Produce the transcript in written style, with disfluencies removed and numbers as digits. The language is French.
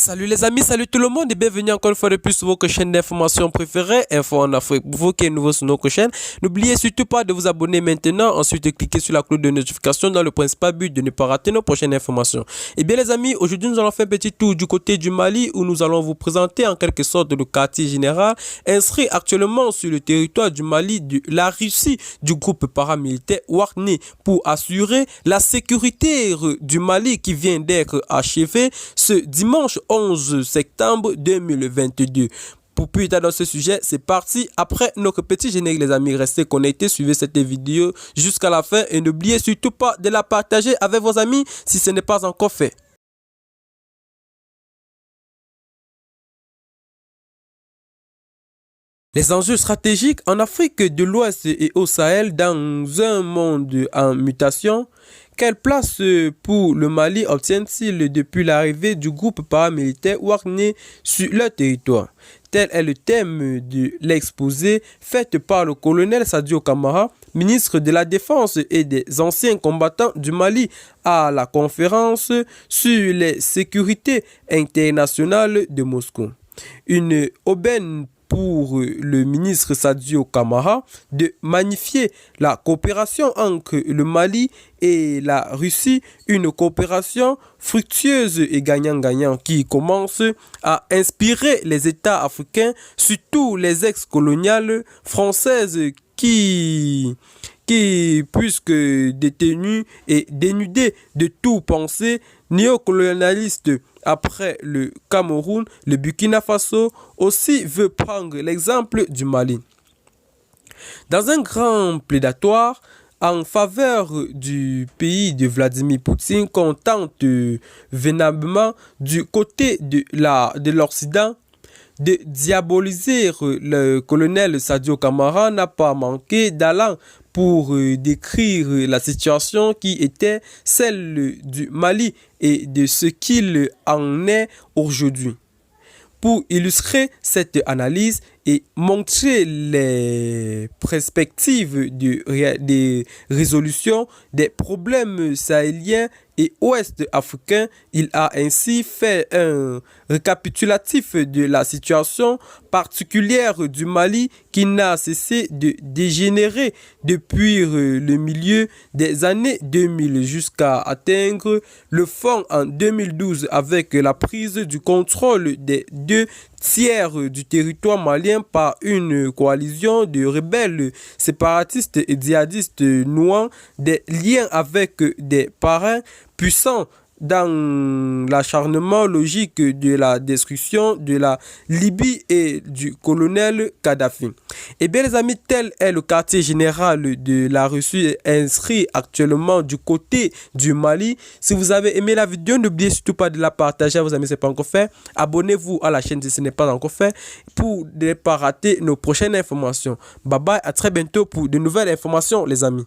Salut les amis, salut tout le monde et bienvenue encore une fois de plus sur votre chaîne d'information préférée, Info en Afrique. Pour vous qui êtes nouveau sur notre chaîne, n'oubliez surtout pas de vous abonner maintenant, ensuite de cliquer sur la cloche de notification dans le principal but de ne pas rater nos prochaines informations. Et bien les amis, aujourd'hui nous allons faire un petit tour du côté du Mali où nous allons vous présenter en quelque sorte le quartier général inscrit actuellement sur le territoire du Mali de la Russie du groupe paramilitaire Wagner pour assurer la sécurité du Mali qui vient d'être achevé ce dimanche 11 septembre 2022. Pour plus tard dans ce sujet, c'est parti. Après notre petit générique, les amis, restez connectés, suivez cette vidéo jusqu'à la fin et n'oubliez surtout pas de la partager avec vos amis si ce n'est pas encore fait. Les enjeux stratégiques en Afrique de l'Ouest et au Sahel dans un monde en mutation. Quelle place pour le Mali obtient-il depuis l'arrivée du groupe paramilitaire Wagner sur leur territoire? Tel est le thème de l'exposé fait par le colonel Sadio Kamara, ministre de la Défense et des anciens combattants du Mali à la conférence sur les sécurités internationales de Moscou. Une aubaine pour le ministre Sadio Kamara de magnifier la coopération entre le Mali et la Russie, une coopération fructueuse et gagnant-gagnant qui commence à inspirer les États africains, surtout les ex-coloniales françaises qui puisque détenues et dénudées de tout pensée néocolonialiste après le Cameroun, le Burkina Faso aussi veut prendre l'exemple du Mali. Dans un grand plaidoyer en faveur du pays de Vladimir Poutine qu'on tente véhémentement du côté de l'Occident de diaboliser, le colonel Sadio Kamara n'a pas manqué d'allant pour décrire la situation qui était celle du Mali et de ce qu'il en est aujourd'hui. Pour illustrer cette analyse et montrer les perspectives de résolution des problèmes sahéliens et ouest africains, il a ainsi fait un récapitulatif de la situation particulière du Mali qui n'a cessé de dégénérer depuis le milieu des années 2000 jusqu'à atteindre le fond en 2012 avec la prise du contrôle des 2/3 du territoire malien par une coalition de rebelles séparatistes et djihadistes nouant des liens avec des parrains puissants dans l'acharnement logique de la destruction de la Libye et du colonel Kadhafi. Et bien les amis, tel est le quartier général de la Russie inscrit actuellement du côté du Mali. Si vous avez aimé la vidéo, n'oubliez surtout pas de la partager à vos amis si ce n'est pas encore fait. Abonnez-vous à la chaîne si ce n'est pas encore fait pour ne pas rater nos prochaines informations. Bye bye, à très bientôt pour de nouvelles informations les amis.